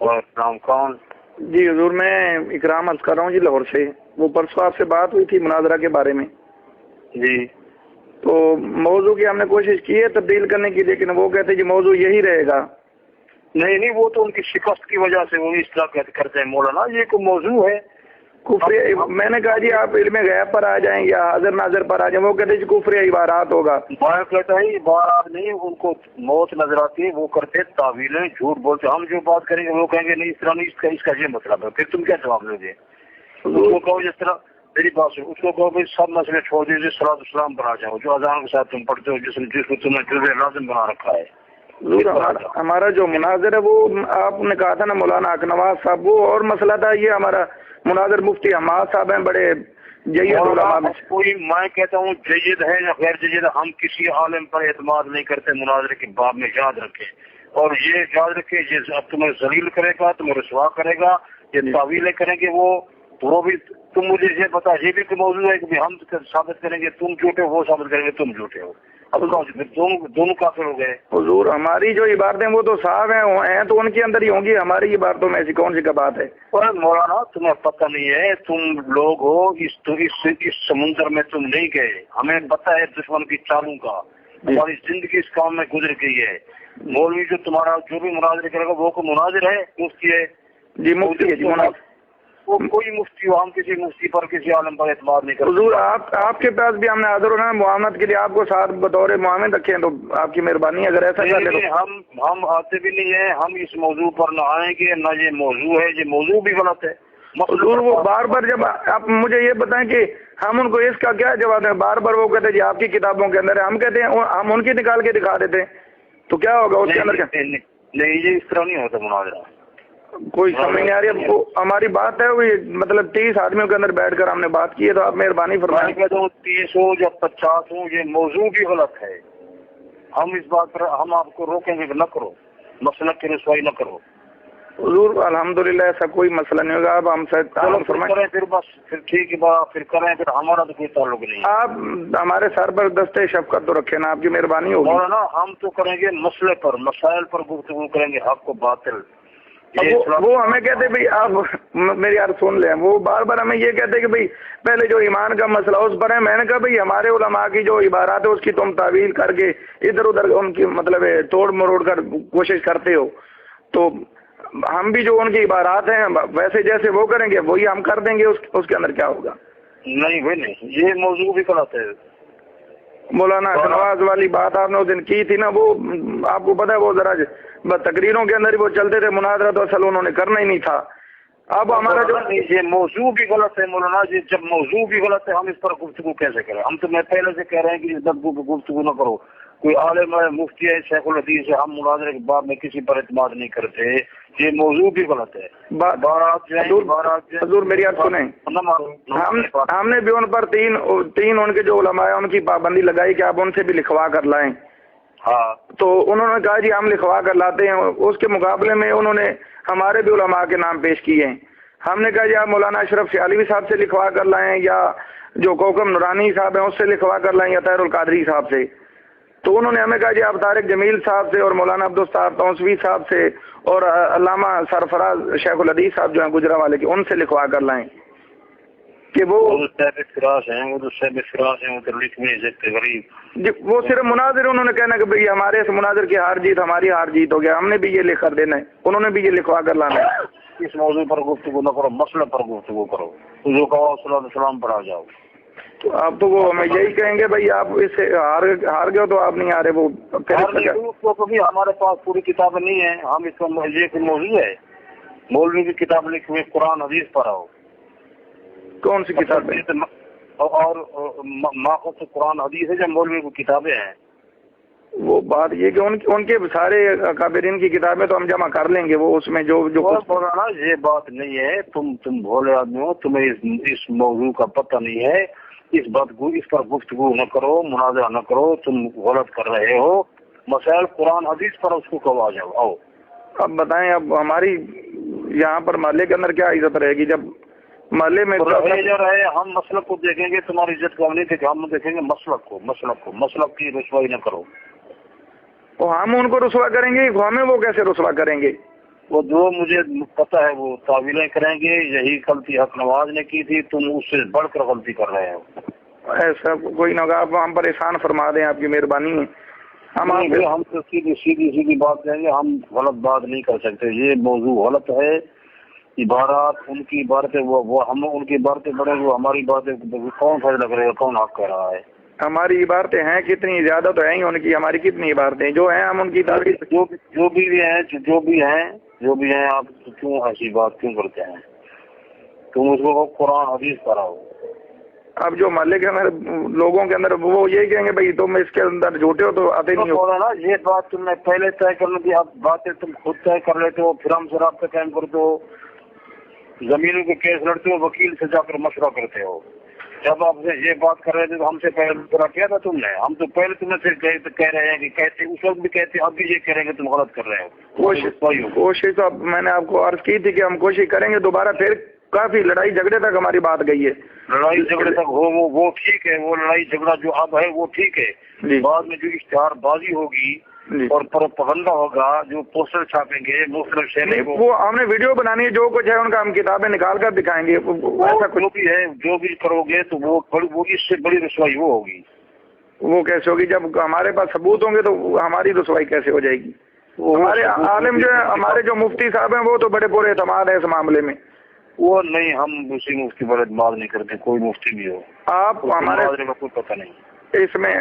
اور نام کون؟ جی حضور میں اکرام عرض کر رہا ہوں جی لاہور سے. وہ پرسوں آپ سے بات ہوئی تھی مناظرہ کے بارے میں جی. تو موضوع کی ہم نے کوشش کی ہے تبدیل کرنے کی لیکن وہ کہتے جی موضوع یہی رہے گا. نہیں وہ تو ان کی شکست کی وجہ سے وہ اس طرح کرتے ہیں مولانا. یہ کوئی موضوع ہے کفر. میں نے کہا جی آپ علم غیب پر آ جائیں یا حاضر ناظر پر آ جائیں. وہ کہتے جی کفر عبارات ہوگا. میں کہتا ہے عبارات نہیں, ان کو موت نظر آتی ہے, وہ کرتے تعویلیں, جھوٹ بولتے. ہم جو بات کریں گے وہ کہیں گے نہیں اس طرح نہیں, اس کا یہ مطلب ہے. پھر تم کیا جواب دو گے؟ اس کو کہو جس طرح میری بات سن, اس کو کہو بھائی سب مسئلے چھوڑ دیجیے, صلاۃ السلام پر آ جاؤ. جو اذان کے ساتھ تم پڑھتے ہو جس کو تمہیں جزء لازم بنا رکھا ہے. ہمارا جو مناظر ہے وہ آپ نے کہا تھا نا مولانا اکنواز صاحب, وہ اور مسئلہ تھا. یہ ہمارا مناظر مفتی حماد صاحب ہیں, بڑے جید علماء میں. کوئی میں کہتا ہوں جید ہے یا غیر جید, ہم کسی عالم پر اعتماد نہیں کرتے مناظرے کے باب میں, یاد رکھیں. اور یہ یاد رکھیں یہ اب تمہیں ذلیل کرے گا, تمہیں رسوا کرے گا, یہ تعویلیں کریں گے وہ بھی. تم مجھے یہ بتا, یہ بھی تو موضوع ہے کہ ہم ثابت کریں گے تم جھوٹے ہو, وہ ثابت کریں گے تم جھوٹے ہو. اب دونوں کافر ہو گئے. حضور ہماری جو عبارتیں وہ تو صاف ہیں تو ان کے اندر ہی ہوں گی. ہماری عبارتوں میں ایسی کون سی کا بات ہے؟ مولانا تمہیں پتہ نہیں ہے, تم لوگ ہو اس سمندر میں تم نہیں گئے. ہمیں پتہ ہے دشمن کی چالوں کا. ہماری زندگی اس کام میں گزر گئی ہے. مولوی جو تمہارا جو بھی مناظر کرے گا وہ کو مناظر ہے, مفتی ہے. جی مفتی ہے جی. وہ کوئی مفتی ہو, ہم کسی مفتی پر کسی عالم پر اعتماد نہیں کرتے. حضور آپ کے پاس بھی ہم نے حاضر ہونا ہے معاونت کے لیے, آپ کو ساتھ بطور معاون رکھے ہیں تو آپ کی مہربانی اگر ایسا کر لیں. ہم آتے بھی نہیں ہیں, ہم اس موضوع پر نہ آئیں گے نہ یہ موضوع ہے. یہ موضوع بھی غلط ہے. حضور وہ بار بار جب آپ مجھے یہ بتائیں کہ ہم ان کو اس کا کیا جواب دیں. بار بار وہ کہتے ہیں جی آپ کی کتابوں کے اندر ہے, ہم کہتے ہیں ہم ان کی نکال کے دکھا دیتے ہیں, تو کیا ہوگا اس کے اندر؟ کیا نہیں, یہ اس طرح نہیں ہوتا مناظرہ. کوئی سمجھ نہیں آ رہی. وہ ہماری بات ہے وہ مطلب 30 آدمیوں کے اندر بیٹھ کر ہم نے بات کی ہے, تو آپ مہربانی فرمائیں. میں کہتا ہوں 30 ہو یا 50 ہو, یہ موضوع بھی غلط ہے. ہم اس بات پر ہم آپ کو روکیں گے کہ نہ کرو, مسلک کی رسوائی نہ کرو. حضور الحمدللہ ایسا کوئی مسئلہ نہیں ہوگا. آپ ہم سے فرمائیں پھر بس, پھر ٹھیک ہے بات, پھر کریں. پھر ہمارا تو کوئی تعلق نہیں. آپ ہمارے سر پر دستے شفقت تو رکھیں نا, آپ کی مہربانی ہوگی. اور نا ہم تو کریں گے مسئلے پر, مسائل پر گفتگو کریں گے, حق کو باطل. وہ ہمیں کہتے بھائی آپ میری یار سن لیں, وہ بار بار ہمیں یہ کہتے کہ بھائی پہلے جو ایمان کا مسئلہ اس پر ہے. میں نے کہا بھائی ہمارے علماء کی جو عبارات ہے اس کی تم تعویل کر کے ادھر ادھر ان کی مطلب توڑ مروڑ کر کوشش کرتے ہو, تو ہم بھی جو ان کی عبارات ہیں ویسے جیسے وہ کریں گے وہی ہم کر دیں گے. اس کے اندر کیا ہوگا؟ نہیں وہ نہیں, یہ موضوع بھی غلط ہے. مولانا نواز والی بات آپ نے اس دن کی تھی نا, وہ آپ کو پتا ہے وہ ذرا تقریروں کے اندر ہی وہ چلتے تھے. مناظرہ تو اصل انہوں نے کرنا ہی نہیں تھا. اب ہمارا جو یہ موضوع بھی غلط ہے مولانا جی. جب موضوع بھی غلط ہے ہم اس پر گفتگو کیسے کریں؟ ہم تو میں پہلے سے کہہ رہے ہیں کہ اس پر گفتگو نہ کرو. کوئی عالم ہے, مفتی ہے, شیخ الحدیث ہے, ہم مناظرے کے بعد میں کسی پر اعتماد نہیں کرتے. یہ موضوع بھی غلط ہے. حضور میری بات سنیں, ہم نے بھی ان پر تین ان کے جو علماء ہیں ان کی پابندی لگائی کہ آپ ان سے بھی لکھوا کر لائیں. ہاں, تو انہوں نے کہا جی ہم لکھوا کر لاتے ہیں. اس کے مقابلے میں انہوں نے ہمارے بھی علماء کے نام پیش کیے ہیں. ہم نے کہا جی آپ مولانا اشرف سیالوی صاحب سے لکھوا کر لائیں, یا جو کوکم نورانی صاحب ہیں اس سے لکھوا کر لائیں, یا طاہر القادری صاحب سے. تو انہوں نے ہمیں کہا جی آپ طارق جمیل صاحب سے اور مولانا عبدالستار توسوی صاحب سے اور علامہ سرفراز شیخ الحدیث صاحب جو ہیں گجرا والے کے, ان سے لکھوا کر لائیں کہ وہ وہ صرف مناظر انہوں نے کہنا کہ بھئی ہمارے اس مناظر کی ہار جیت ہماری ہار جیت ہو گیا, ہم نے بھی یہ لکھ کر دینا ہے. انہوں نے بھی یہ لکھوا کر لانا ہے. اس موضوع پر گفتگو نہ کرو, مسئلہ پر گفتگو کرو. جو کہو صلی اللہ علیہ وسلم پر آ جاؤ. تو آپ تو وہ ہمیں یہی کہیں گے بھئی آپ اس سے ہار گئے تو آپ نہیں آ رہے. وہ کبھی ہمارے پاس پوری کتابیں نہیں ہیں. ہم اس کا یہ موضوع ہے, مولوی کی کتاب لکھی ہوئی قرآن حدیث پر آؤ. کون سی کتاب ہے؟ اور ماخذ قرآن حدیث ہے, جب مولوی کی کتابیں ہیں. وہ بات یہ کہ ان کے سارے اکابرین کی کتابیں تو ہم جمع کر لیں گے. وہ اس میں جو مولانا یہ بات نہیں ہے. تم بھولے آدمی ہو, تمہیں اس موضوع کا پتہ نہیں ہے. اس پر گفتگو نہ کرو, مناظرہ نہ کرو. تم غلط کر رہے ہو. مسائل قرآن حدیث پر اس کو کہو آ جاؤ. آؤ اب بتائیں, اب ہماری یہاں پر محلے کے اندر کیا عزت رہے گی جب محلے میں رہے؟ ہم مسلک کو دیکھیں گے, تمہاری عزت کو نہیں دیکھیں. ہم دیکھیں گے مسلک کی رسوائی نہ کرو. ہم ان کو رسوا کریں گے, ہمیں وہ کیسے رسوا کریں گے؟ وہ جو مجھے پتا ہے وہ تعویلیں کریں گے. یہی غلطی حق نواز نے کی تھی, تم اس سے بڑھ کر غلطی کر رہے ہو. ایسا کوئی نہ ہوگا, آپ ہم پر احسان فرما دیں, آپ کی مہربانی ہے. ہم تو سیدھی بات کہیں گے, ہم غلط بات نہیں کر سکتے. یہ موضوع غلط ہے. عبارات ان کی عبارتیں وہ ہم ان کی عبارتیں بڑھیں گے, وہ ہماری باتیں کون فائدہ لگ رہے گا, کون حق کہہ رہا ہے. ہماری عبارتیں ہیں کتنی, زیادہ تو ہیں ہی ان کی, ہماری کتنی عبارتیں جو ہیں ہم ان کی تعریف جو بھی ہیں آپ کیوں ایسی بات کیوں کرتے ہیں. تم اس کو قرآن حدیث پڑھاؤ. اب جو محلے کے اندر لوگوں کے اندر وہ یہی کہیں گے بھائی تم اس کے اندر جھوٹے ہو تو آتے نہیں ہو نا. یہ بات تم نے پہلے طے کرنے کی, اب باتیں تم خود طے کر لیتے ہو, پھر ہم سے رابطہ قائم کرتے ہو, زمینوں کے کیس لڑتے ہو, وکیل سے جا کر مشورہ کرتے ہو. جب آپ سے یہ بات کر رہے تھے تو ہم سے پہلے مشورہ کیا تھا تم نے. ہم تو پہلے تم نے پھر کہہ رہے ہیں کہ کہتے اس وقت بھی کہتے, اب بھی یہ کہہ رہے ہیں کہ تم غلط کر رہے ہو. کوشش تو اب میں نے آپ کو عرض کی تھی کہ ہم کوشش کریں گے دوبارہ. پھر کافی لڑائی جھگڑے تک ہماری بات گئی ہے. لڑائی جھگڑے تک ہو وہ ٹھیک ہے. وہ لڑائی جھگڑا جو اب ہے وہ ٹھیک ہے. بعد میں جو اشتہار بازی ہوگی اور پروپیگنڈا ہوگا, جو پوسٹر چھاپیں گے مختلف شہروں کو, وہ ہم نے ویڈیو بنانی ہے, جو کچھ ہے ان کا ہم کتابیں نکال کر دکھائیں گے. ایسا جو بھی ہے جو بھی کرو گے تو وہ اس سے بڑی رسوائی وہ ہوگی. وہ کیسے ہوگی جب ہمارے پاس ثبوت ہوں گے تو ہماری رسوائی کیسے ہو جائے گی. ہمارے عالم جو ہے, ہمارے جو مفتی صاحب ہیں وہ تو بڑے پورے اعتماد ہیں اس معاملے میں. وہ نہیں, ہم اسی مفتی پر اعتماد نہیں کرتے, کوئی مفتی بھی ہو. آپ ہمارے کا کوئی پتہ نہیں اس میں,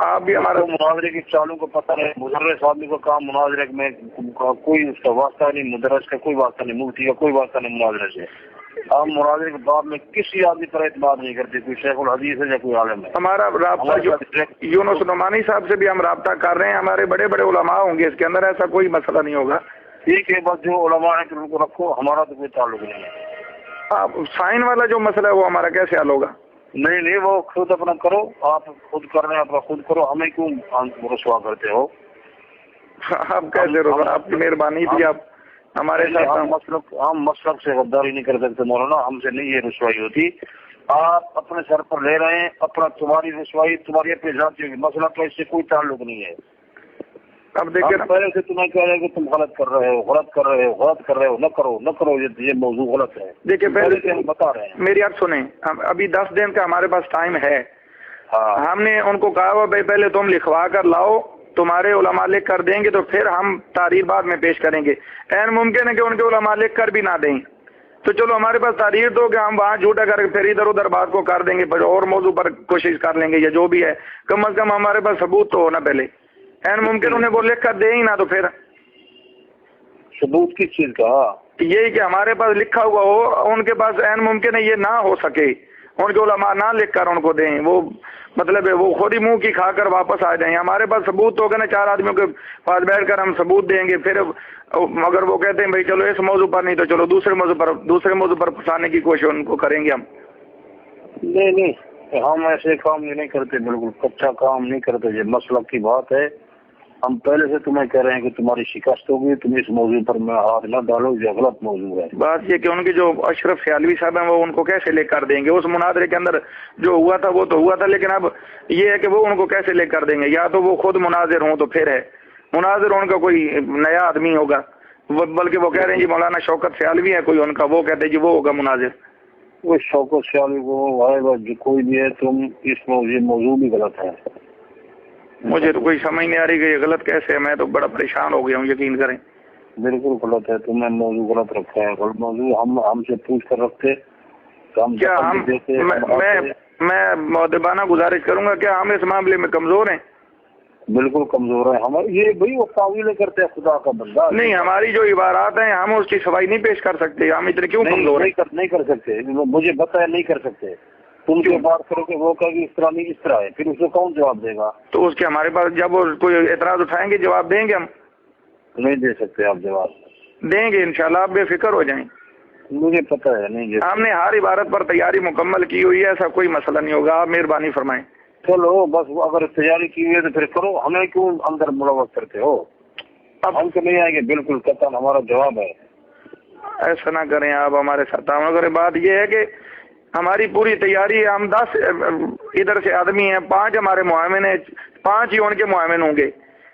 آپ بھی ہمارا مناظرے کی چالوں کو پتہ نہیں. مدرس آدمی کا کام مناظرے میں کوئی اس کا واسطہ نہیں, مدرس کا کوئی واسطہ نہیں, مفتی کا کوئی واسطہ نہیں مناظرے سے. ہم مناظرے کے بعد میں کسی آدمی پر اعتماد نہیں کرتے, کوئی شیخ الحدیث ہے یا کوئی عالم ہے. ہمارا رابطہ یونس نعمانی صاحب سے بھی ہم رابطہ کر رہے ہیں. ہمارے بڑے بڑے علماء ہوں گے اس کے اندر, ایسا کوئی مسئلہ نہیں ہوگا. ٹھیک ہے, بس جو علماء ہیں ان کو رکھو, ہمارا تو کوئی تعلق نہیں ہے. آپ سائن والا جو مسئلہ ہے وہ ہمارا کیسے حل ہوگا؟ نہیں وہ خود اپنا کرو, آپ خود کر رہے ہیں اپنا خود کرو, ہمیں کیوں رسوا کرتے ہو. آپ کیسے رسوا, آپ کی مہربانی تھی, آپ ہمارے ساتھ. ہم مسلک سے غداری نہیں کر سکتے مولانا, ہم سے نہیں یہ رسوائی ہوتی. آپ اپنے سر پر لے رہے ہیں اپنا, تمہاری رسوائی تمہاری اپنی ذاتی ہوگی. مسئلہ تو اس سے کوئی تعلق نہیں ہے. اب دیکھیں پہلے سے تمہیں کہہ رہے ہیں کہ تم غلط کر رہے ہو, نہ کرو, یہ موضوع غلط ہے. دیکھیں پہلے سے ہم بتا رہے ہیں. میری بات سنیں, ابھی 10 دن کا ہمارے پاس ٹائم ہے. ہم نے ان کو کہا ہوا بھائی پہلے تم لکھوا کر لاؤ, تمہارے علماء لکھ کر دیں گے تو پھر ہم تحریر بعد میں پیش کریں گے. عین ممکن ہے کہ ان کے علماء لکھ کر بھی نہ دیں, تو چلو ہمارے پاس تحریر تو کہ ہم وہاں جھوٹا کر پھر ادھر ادھر بات کو کر دیں گے, اور موضوع پر کوشش کر لیں گے یا جو بھی ہے. کم از کم ہمارے پاس ثبوت تو ہونا پہلے. این ممکن انہیں وہ لکھ کر دیں ہی نہ, تو پھر ثبوت کس چیز کا؟ یہی کہ ہمارے پاس لکھا ہوا ہو, ان کے پاس این ممکن ہے یہ نہ ہو سکے, ان کے علماء نہ لکھ کر ان کو دیں. وہ مطلب ہے وہ خود ہی منہ کی کھا کر واپس آ جائیں. ہمارے پاس ثبوت ہوگا نا, 4 آدمیوں کے پاس بیٹھ کر ہم ثبوت دیں گے. پھر اگر وہ کہتے ہیں بھائی چلو اس موضوع پر نہیں تو چلو دوسرے موضوع پر پھنسانے کی کوشش ان کو کریں گے ہم. نہیں, ہم ایسے کام نہیں کرتے, بالکل کچا کام نہیں کرتے. یہ مسلک کی بات ہے. ہم پہلے سے تمہیں کہہ رہے ہیں کہ تمہاری شکست ہوگی, تم اس موضوع پر میں ہاتھ نہ ڈالو, یہ غلط موضوع ہے. بات یہ کہ ان کے جو اشرف سیالوی صاحب ہیں وہ ان کو کیسے لے کر دیں گے. اس مناظرے کے اندر جو ہوا تھا وہ تو ہوا تھا, لیکن اب یہ ہے کہ وہ ان کو کیسے لے کر دیں گے. یا تو وہ خود مناظر ہوں تو پھر ہے, مناظر ان کا کوئی نیا آدمی ہوگا, بلکہ وہ کہہ رہے ہیں جی مولانا شوکت سیالوی ہے کوئی ان کا, وہ کہتے ہیں جی وہ ہوگا مناظر. وہ شوکت سیالوی کو آئے گا جو کوئی بھی ہے, تم اس موضوع بھی غلط ہے. مجھے تو کوئی سمجھ نہیں آ رہی کہ یہ غلط کیسے ہے. میں تو بڑا پریشان ہو گیا ہوں, یقین کریں. بالکل غلط ہے, تم نے موضوع غلط رکھا ہے. غلط موضوع ہم سے پوچھ کر رکھتے کیا میں مؤدبانہ گزارش کروں گا, کیا ہم اس معاملے میں کمزور ہیں؟ بالکل کمزور ہے. ہمارے یہ بھائی وہ تعویلیں کرتے ہیں خدا کا بندہ. نہیں, ہماری جو عبارات ہیں ہم اس کی صفائی نہیں پیش کر سکتے. ہم اتنے کیوں کمزور ہیں؟ نہیں کر سکتے, مجھے بتایا نہیں کر سکتے. تم جو بات کرو کہ وہ کہے گی اس طرح نہیں اس طرح ہے, پھر اس کو کون جواب دے گا؟ تو اس کے ہمارے پاس جب کوئی اعتراض اٹھائیں گے جواب دیں گے. ہم نہیں دے سکتے. آپ جواب دیں گے انشاءاللہ, آپ بے فکر ہو جائیں. مجھے پتہ ہے نہیں. ہم نے ہر عبارت پر تیاری مکمل کی ہوئی ہے, ایسا کوئی مسئلہ نہیں ہوگا. آپ مہربانی فرمائیں. چلو بس اگر تیاری کی ہوئی ہے تو پھر کرو, ہمیں کیوں اندر ملوث کرتے ہو؟ اب ہم تو نہیں آئیں گے, بالکل قطعاً ہمارا جواب ہے. ایسا نہ کریں آپ ہمارے ساتھ. مگر بات یہ ہے کہ ہماری پوری تیاری ہے. ہم 10 ادھر سے آدمی ہیں, 5 ہمارے معاون ہیں, 5 ہی ان کے معاون ہوں گے.